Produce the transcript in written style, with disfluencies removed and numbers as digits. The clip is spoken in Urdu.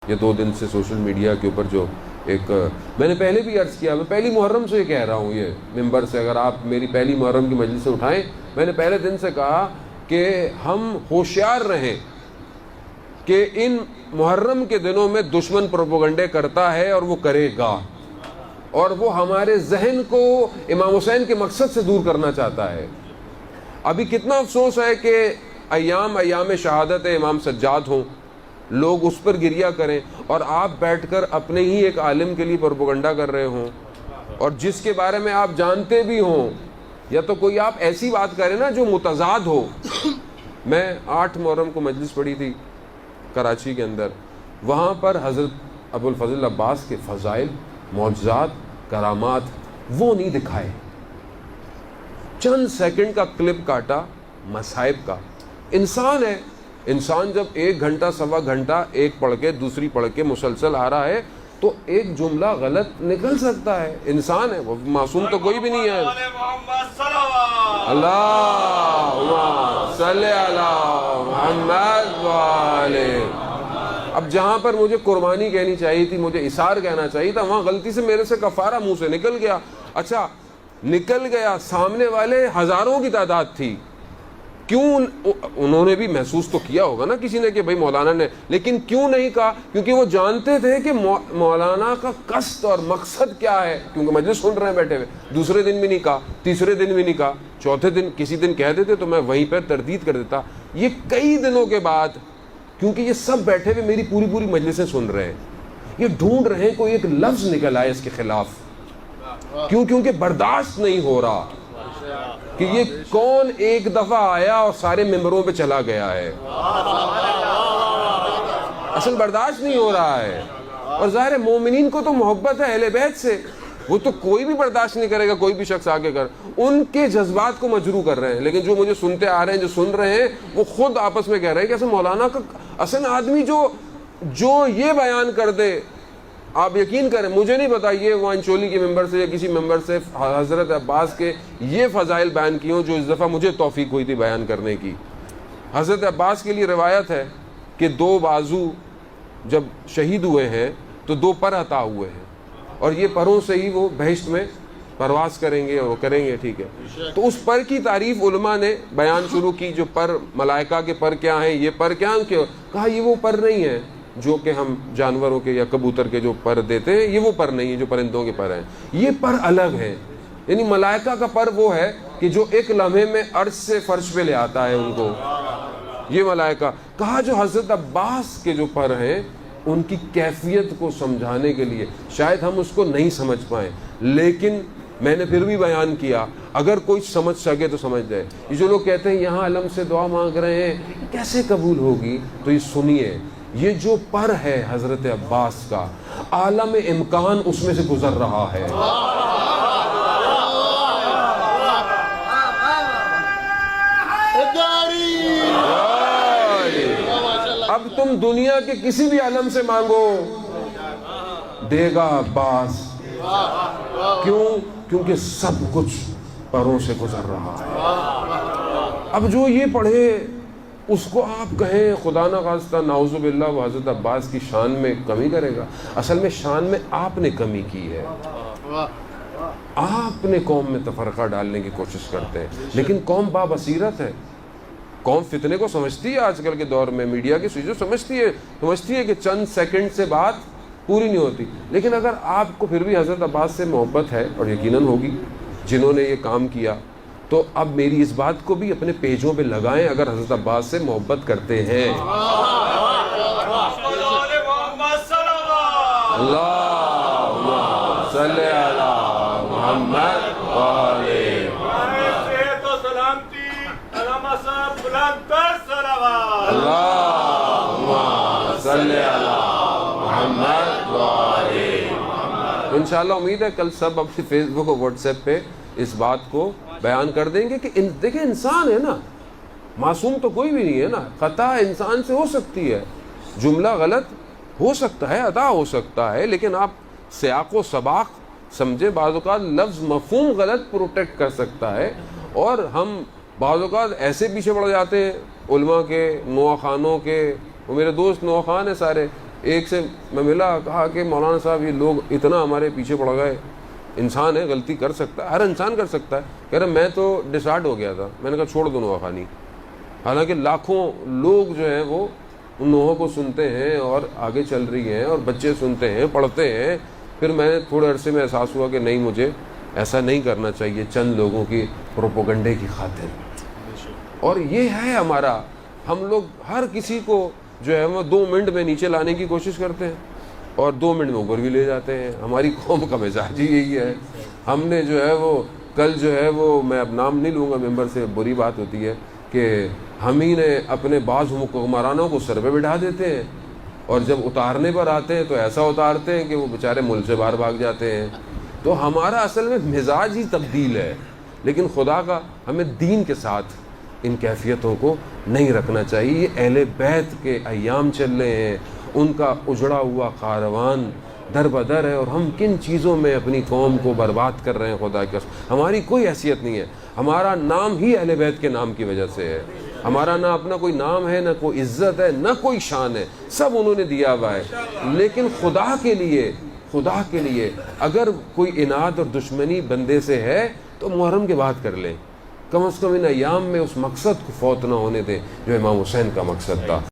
یہ 2 دن سے سوشل میڈیا کے اوپر جو ایک میں نے پہلے بھی عرض کیا، میں پہلی محرم سے کہہ رہا ہوں، یہ ممبر سے اگر آپ میری پہلی محرم کی مجلس اٹھائیں، میں نے پہلے دن سے کہا کہ ہم ہوشیار رہیں کہ ان محرم کے دنوں میں دشمن پروپیگنڈے کرتا ہے اور وہ کرے گا، اور وہ ہمارے ذہن کو امام حسین کے مقصد سے دور کرنا چاہتا ہے۔ ابھی کتنا افسوس ہے کہ ایام شہادت امام سجاد ہوں، لوگ اس پر گریہ کریں، اور آپ بیٹھ کر اپنے ہی ایک عالم کے لیے پروپیگنڈا کر رہے ہوں، اور جس کے بارے میں آپ جانتے بھی ہوں، یا تو کوئی آپ ایسی بات کریں نا جو متضاد ہو۔ میں 8 محرم کو مجلس پڑھی تھی کراچی کے اندر، وہاں پر حضرت ابو الفضل عباس کے فضائل، معجزات، کرامات وہ نہیں دکھائے، چند سیکنڈ کا کلپ کاٹا مصائب کا۔ انسان ہے، انسان جب 1 گھنٹہ 1.25 گھنٹہ ایک پڑھ کے دوسری پڑھ کے مسلسل آ رہا ہے تو ایک جملہ غلط نکل سکتا ہے، انسان ہے، وہ معصوم تو کوئی بھی نہیں ہے۔ اللہم صلی علی محمد وعلے۔ اب جہاں پر مجھے قربانی کہنی چاہیے تھی، مجھے اثار کہنا چاہیے تھا، وہاں غلطی سے میرے سے کفارہ منہ سے نکل گیا۔ اچھا نکل گیا، سامنے والے ہزاروں کی تعداد تھی، کیوں انہوں نے بھی محسوس تو کیا ہوگا نا کسی نے کہ بھائی مولانا نے، لیکن کیوں نہیں کہا؟ کیونکہ وہ جانتے تھے کہ مولانا کا قصد اور مقصد کیا ہے، کیونکہ مجلس سن رہے ہیں بیٹھے ہوئے۔ دوسرے دن بھی نہیں کہا، تیسرے دن بھی نہیں کہا، چوتھے دن کسی دن کہہ دیتے تو میں وہیں پر تردید کر دیتا۔ یہ کئی دنوں کے بعد، کیونکہ یہ سب بیٹھے ہوئے میری پوری مجلسیں سن رہے ہیں، یہ ڈھونڈ رہے ہیں کوئی ایک لفظ نکل آئے اس کے خلاف، کیونکہ برداشت نہیں ہو رہا کہ یہ کون ایک دفعہ آیا اور سارے ممبروں پہ چلا گیا ہے۔ اصل برداشت نہیں ہو رہا ہے، اور ظاہر مومنین کو تو محبت ہے اہل بیت سے، وہ تو کوئی بھی برداشت نہیں کرے گا، کوئی بھی شخص آگے کر ان کے جذبات کو مجروح کر رہے ہیں۔ لیکن جو مجھے سنتے آ رہے ہیں، جو سن رہے ہیں، وہ خود آپس میں کہہ رہے ہیں کہ اصل مولانا کا اصل آدمی جو یہ بیان کر دے، آپ یقین کریں مجھے نہیں پتا یہ وان چولی کے ممبر سے یا کسی ممبر سے حضرت عباس کے یہ فضائل بیان کیے ہوں جو اس دفعہ مجھے توفیق ہوئی تھی بیان کرنے کی۔ حضرت عباس کے لیے روایت ہے کہ 2 بازو جب شہید ہوئے ہیں تو 2 پر عطا ہوئے ہیں، اور یہ پروں سے ہی وہ بہشت میں پرواز کریں گے اور وہ کریں گے، ٹھیک ہے۔ تو اس پر کی تعریف علماء نے بیان شروع کی، جو پر ملائکہ کے پر کیا ہیں، یہ پر کیا ہیں، کہا یہ وہ پر نہیں ہے جو کہ ہم جانوروں کے یا کبوتر کے جو پر دیتے ہیں، یہ وہ پر نہیں ہے جو پرندوں کے پر ہیں، یہ پر الگ ہے۔ یعنی ملائکہ کا پر وہ ہے کہ جو ایک لمحے میں عرش سے فرش پہ لے آتا ہے ان کو، یہ ملائکہ۔ کہا جو حضرت عباس کے جو پر ہیں ان کی کیفیت کو سمجھانے کے لیے شاید ہم اس کو نہیں سمجھ پائیں، لیکن میں نے پھر بھی بیان کیا، اگر کوئی سمجھ سکے تو سمجھ جائے۔ یہ جو لوگ کہتے ہیں یہاں علم سے دعا مانگ رہے ہیں کیسے قبول ہوگی، تو یہ سنیے، یہ جو پر ہے حضرت عباس کا، عالم امکان اس میں سے گزر رہا ہے۔ اب تم دنیا کے کسی بھی عالم سے مانگو، دے گا عباس، کیونکہ سب کچھ پروں سے گزر رہا ہے۔ اب جو یہ پڑھے اس کو آپ کہیں خدا نہ خواستہ نعوذ باللہ وہ حضرت عباس کی شان میں کمی کرے گا، اصل میں شان میں آپ نے کمی کی ہے، آپ نے قوم میں تفرقہ ڈالنے کی کوشش کرتے ہیں، لیکن قوم بابصیرت ہے، قوم فتنے کو سمجھتی ہے۔ آج کل کے دور میں میڈیا کی چیزیں سمجھتی ہے کہ چند سیکنڈ سے بات پوری نہیں ہوتی، لیکن اگر آپ کو پھر بھی حضرت عباس سے محبت ہے، اور یقیناً ہوگی جنہوں نے یہ کام کیا، تو اب میری اس بات کو بھی اپنے پیجوں پہ لگائیں اگر حضرت عباس سے محبت کرتے ہیں۔ اللہم صلی علی محمد وعلے اللہم صلی علی محمد وعلے۔ انشاءاللہ امید ہے کل سب اپنی فیس بک اور واٹس ایپ پہ اس بات کو بیان کر دیں گے کہ دیکھیں انسان ہے نا، معصوم تو کوئی بھی نہیں ہے نا، خطا انسان سے ہو سکتی ہے، جملہ غلط ہو سکتا ہے، ادا ہو سکتا ہے، لیکن آپ سیاق و سباق سمجھیں، بعض اوقات لفظ مفہوم غلط پروٹیکٹ کر سکتا ہے، اور ہم بعض اوقات ایسے پیچھے پڑ جاتے ہیں علماء کے، نوخانوں کے، وہ میرے دوست نوخان ہیں سارے، ایک سے میں ملا, کہا کہ مولانا صاحب یہ لوگ اتنا ہمارے پیچھے پڑ گئے, انسان ہے غلطی کر سکتا ہے, ہر انسان کر سکتا ہے. کہہ رہا میں تو ڈسارڈ ہو گیا تھا, میں نے کہا چھوڑ دو نوحہ خوانی. حالانکہ لاکھوں لوگ جو ہیں وہ ان نوحوں کو سنتے ہیں اور آگے چل رہی ہیں, اور بچے سنتے ہیں, پڑھتے ہیں. پھر میں تھوڑے عرصے میں احساس ہوا کہ نہیں, مجھے ایسا نہیں کرنا چاہیے چند لوگوں کی پروپیگنڈے کی خاطر. اور یہ ہے ہمارا, ہم لوگ ہر کسی کو جو ہے وہ 2 منٹ میں نیچے لانے کی کوشش کرتے ہیں اور 2 منٹ میں اوپر بھی لے جاتے ہیں. ہماری قوم کا مزاج ہی یہی ہے. ہم نے جو ہے وہ کل جو ہے وہ, میں اب نام نہیں لوں گا, ممبر سے بری بات ہوتی ہے, کہ ہم ہی نے اپنے بعض حکمرانوں کو سر پہ بٹھا دیتے ہیں, اور جب اتارنے پر آتے ہیں تو ایسا اتارتے ہیں کہ وہ بیچارے ملک سے باہر بھاگ جاتے ہیں. تو ہمارا اصل میں مزاج ہی تبدیل ہے. لیکن خدا کا ہمیں دین کے ساتھ ان کیفیتوں کو نہیں رکھنا چاہیے. یہ اہل بیت کے ایام چل رہے ہیں, ان کا اجڑا ہوا کاروان در بدر ہے, اور ہم کن چیزوں میں اپنی قوم کو برباد کر رہے ہیں. خدا کی قسم ہماری کوئی حیثیت نہیں ہے. ہمارا نام ہی اہل بیت کے نام کی وجہ سے ہے. ہمارا نہ اپنا کوئی نام ہے, نہ کوئی عزت ہے, نہ کوئی شان ہے, سب انہوں نے دیا ہوا ہے. لیکن خدا کے لیے اگر کوئی اناد اور دشمنی بندے سے ہے تو محرم کے بعد کر لیں, کم از کم ان ایام میں اس مقصد کو فوت نہ ہونے دیں جو امام حسین کا مقصد تھا.